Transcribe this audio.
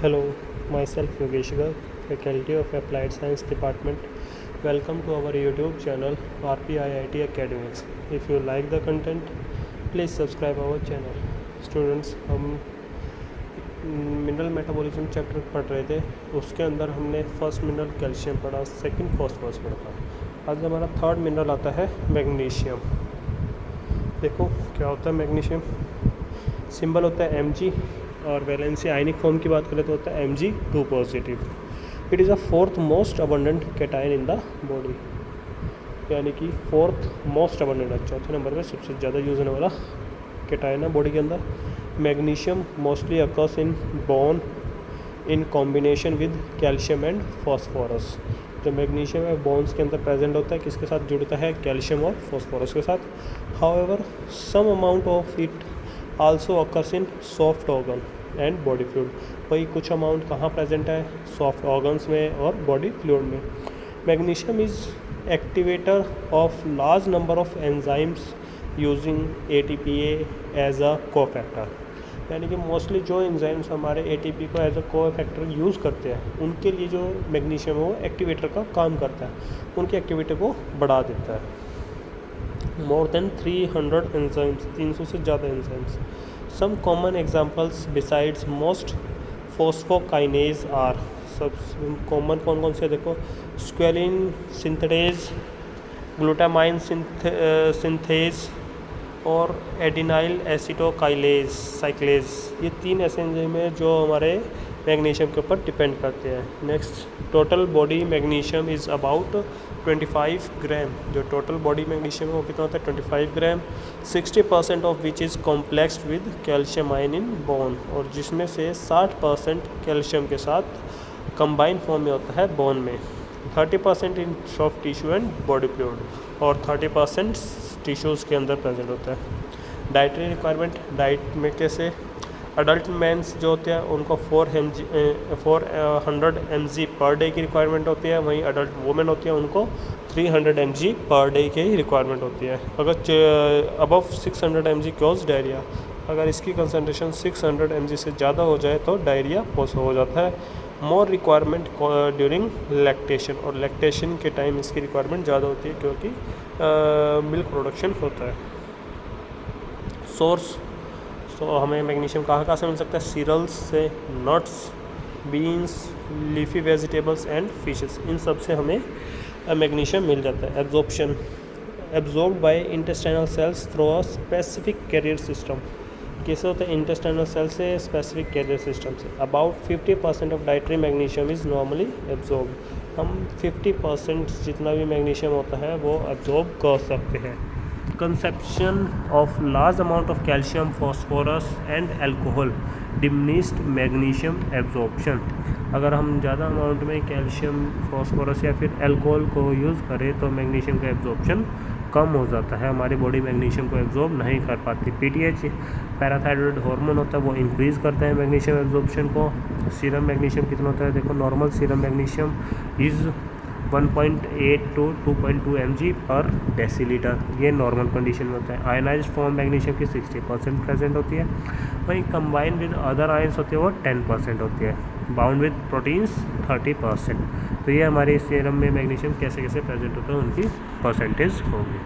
Hello, myself Yogesh Garg, Faculty of Applied Science Department. Welcome to our YouTube channel RPIIT Academics. If you like the content, please subscribe our channel. Students, हम mineral metabolism chapter पढ़ रहे थे। उसके अंदर हमने first mineral calcium पढ़ा, second phosphorus पढ़ा। आज हमारा थर्ड मिनरल आता है मैग्नीशियम। देखो क्या होता है मैग्नीशियम, सिंबल होता है Mg और वैलेंसी आयनिक फॉर्म की बात करें तो होता है Mg2 positive. It is a fourth most abundant cation in the body, यानी कि फोर्थ मोस्ट अबंडेंट, चौथे नंबर पे सबसे ज़्यादा यूज़ होने वाला कैटायन है बॉडी के अंदर। Magnesium mostly occurs in bone in combination with calcium and phosphorus. जो मैग्नीशियम है बोन्स के अंदर प्रेजेंट होता है, किसके साथ जुड़ता है? कैल्शियम और फॉस्फोरस के साथ। However some amount of it also occurs in soft organ and body fluid. वही कुछ अमाउंट कहाँ प्रेजेंट है? सॉफ्ट ऑर्गन्स में और बॉडी फ्लूइड में। Magnesium is activator of large number of enzymes using ATPA as a cofactor, यानी कि mostly जो एंजाइम्स हमारे ATP को एज अ कोफैक्टर यूज़ करते हैं उनके लिए जो मैग्नीशियम है वो एक्टिवेटर का काम करता है, उनकी एक्टिविटी को बढ़ा देता है। मोर देन 300 एंजाइम्स, 300 से ज़्यादा enzymes. Some common examples besides most phosphokinase are, सब कॉमन कौन कौन से देखो, स्क्वेलिन सिंथेज, ग्लूटामाइन सिंथेज और एडिनाइल एसिटोकाइलेज साइक्लेज। ये तीन ऐसे एंजाइम हैं जो हमारे मैग्नीशियम के ऊपर डिपेंड करते हैं। Next, total body magnesium is about 25 ग्राम। जो टोटल बॉडी मैग्नीशियम है वो कितना होता है? 25 ग्राम। 60% of which is complex with calcium ion in bone, और जिसमें से 60% कैल्शियम के साथ कंबाइन फॉर्म में होता है बोन में। 30% in soft tissue and body fluid, और 30% टिश्यूज़ के अंदर प्रेजेंट होता है। डाइटरी रिक्वायरमेंट, डाइट में कैसे? अडल्ट मेंस जो होते हैं उनको 400 mg पर डे की रिक्वायरमेंट होती है, वहीं अडल्ट वुमेन होती है उनको 300 mg पर डे की रिक्वायरमेंट होती है। अगर अबव 600 mg कॉज डायरिया, अगर इसकी कंसनट्रेशन 600 mg से ज़्यादा हो जाए तो डायरिया हो जाता है। मोर रिक्वायरमेंट ड्यूरिंग लैक्टेशन, और लैक्टेशन के टाइम इसकी रिक्वायरमेंट ज़्यादा होती है क्योंकि मिल्क प्रोडक्शन होता है। सोर्स, तो हमें मैग्नीशियम कहाँ से मिल सकता है? सीरियल्स से, nuts, beans, leafy vegetables and fishes, इन सब से हमें मैग्नीशियम मिल जाता है। Absorption, absorbed by intestinal cells through a specific carrier system. कैसे होता है? इंटेस्टाइनल सेल से स्पेसिफिक कैरियर सिस्टम से। About 50% of dietary magnesium is normally absorb. हम 50% जितना भी मैग्नीशियम होता है वो एब्जॉर्ब कर सकते हैं। Conception of large amount of calcium, phosphorus and alcohol diminished magnesium absorption. अगर हम ज़्यादा अमाउंट में कैल्शियम, फॉस्फोरस या फिर एल्कोहल को यूज़ करें तो मैग्नीशियम का एब्जॉर्प्शन कम हो जाता है, हमारी बॉडी मैग्नीशियम को एब्जॉर्ब नहीं कर पाती। PTH पैराथायरॉइड हार्मोन होता है, वो इंक्रीज़ करता है मैग्नीशियम एब्जॉर्प्शन को। सीरम मैग्नीशियम कितना होता है? देखो, normal serum magnesium is 1.8 to 2.2 mg पर डेसीलीटर, ये नॉर्मल कंडीशन में होता है। आयनाइज्ड फॉर्म मैग्नीशियम की 60% प्रेजेंट होती है, वहीं कंबाइन विद अदर आयंस होती है वो 10% होती है। Bound with proteins 30%। तो ये हमारे सीरम में मैग्नीशियम कैसे कैसे प्रेजेंट होता है उनकी परसेंटेज होगी।